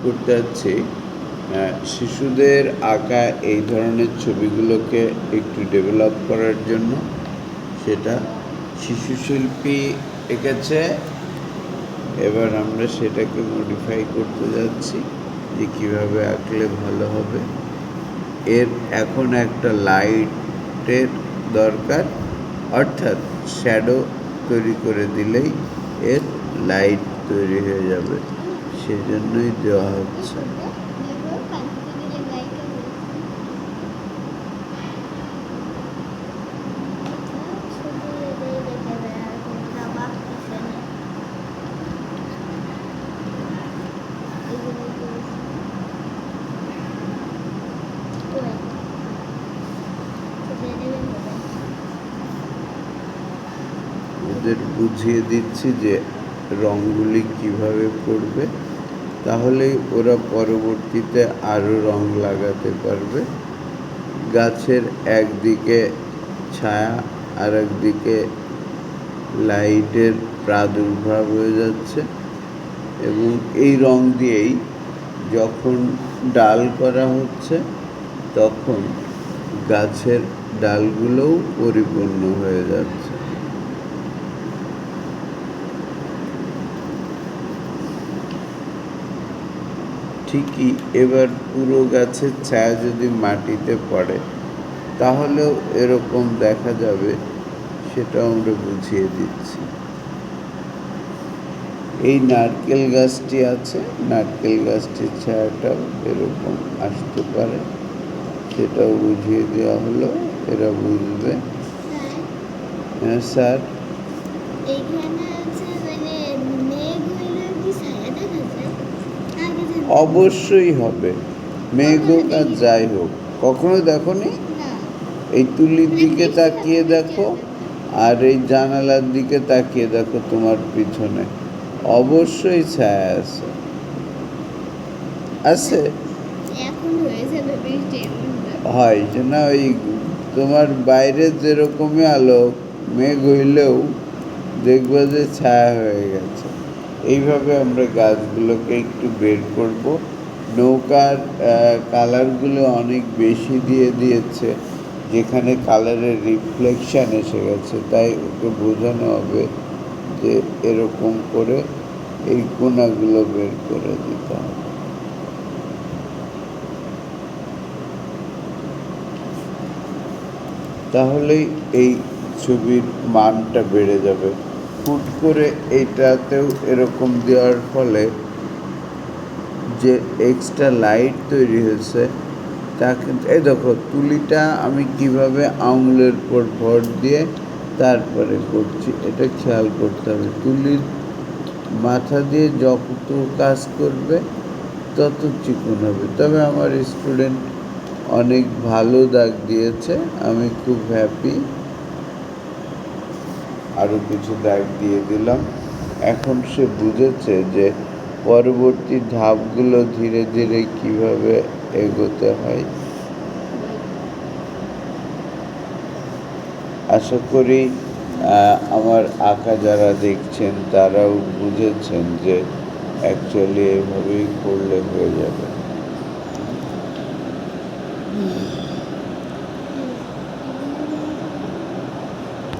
করতে যাচ্ছি শিশুদের আঁকা এই ধরনের ছবিগুলোকে একটু ডেভেলপ করার জন্য। সেটা শিশু শিল্পী এঁকেছে, এবার আমরা সেটাকে মডিফাই করতে যাচ্ছি যে কীভাবে আঁকলে ভালো হবে। এর এখন একটা লাইটের দরকার, অর্থাৎ শ্যাডো তৈরি করে দিলেই এর লাইট তৈরি হয়ে যাবে, সেজন্যই দেওয়া হচ্ছে। ওদের বুঝিয়ে দিচ্ছি যে রঙগুলি কিভাবে পড়বে, তাহলেই ওরা পরবর্তীতে আরও রং লাগাতে পারবে। গাছের একদিকে ছায়া আর একদিকে লাইটের প্রাদুর্ভাব হয়ে যাচ্ছে, এবং এই রং দিয়েই যখন ডাল করা হচ্ছে তখন গাছের ডালগুলোও পরিপূর্ণ হয়ে যাচ্ছে। ঠিকই এবার পুরো গাছের ছায়া যদি মাটিতে পড়ে তাহলেও এরকম দেখা যাবে, সেটাও আমরা বুঝিয়ে দিচ্ছি। এই নারকেল গাছটি আছে, নারকেল গাছটির ছায়াটাও এরকম আসতে পারে, সেটাও বুঝিয়ে দেওয়া হলো, এরা বুঝবে। হ্যাঁ স্যার, অবশ্যই হবে, মেঘ হোক আর যাই হোক। কখনো দেখো নি? এই তুলির দিকে তাকিয়ে দেখো আর এই জানালার দিকে তাকিয়ে দেখো, তোমার পিছনে অবশ্যই ছায়া আছে। আছে হয় যে না, ওই তোমার বাইরে যেরকমই আলো, মেঘ হইলেও দেখবো যে ছায়া হয়ে গেছে। এইভাবে আমরা গাছগুলোকে একটু বের করব। নৌকার কালারগুলো অনেক বেশি দিয়ে দিয়েছে, যেখানে কালারের রিফ্লেকশান এসে গেছে, তাই ওকে বোঝানো হবে যে এরকম করে এই কোনাগুলো বের করে দিতে হবে। তাহলেই এই ছবির মানটা বেড়ে যাবে। হুট করে এইটাতেও এরকম দেওয়ার ফলে যে এক্সট্রা লাইট তৈরি হয়েছে তা কিন্তু, এই দেখো তুলিটা আমি কিভাবে আঙুলের উপর ভর দিয়ে তারপরে করছি, এটা খেয়াল করতে হবে। তুলির মাথা দিয়ে যত কাজ করবে তত চিকন হবে। তবে আমার স্টুডেন্ট অনেক ভালো দাগ দিয়েছে, আমি খুব হ্যাপি। আরও কিছু দাগ দিয়ে দিলাম। এখন সে বুঝেছে যে পরবর্তী ধাপগুলো ধীরে ধীরে কিভাবে এগোতে হয়। আশা করি আমার আঁকা যারা দেখছেন তারাও বুঝেছেন যে অ্যাকচুয়ালি এভাবেই করলে হয়ে যাবে।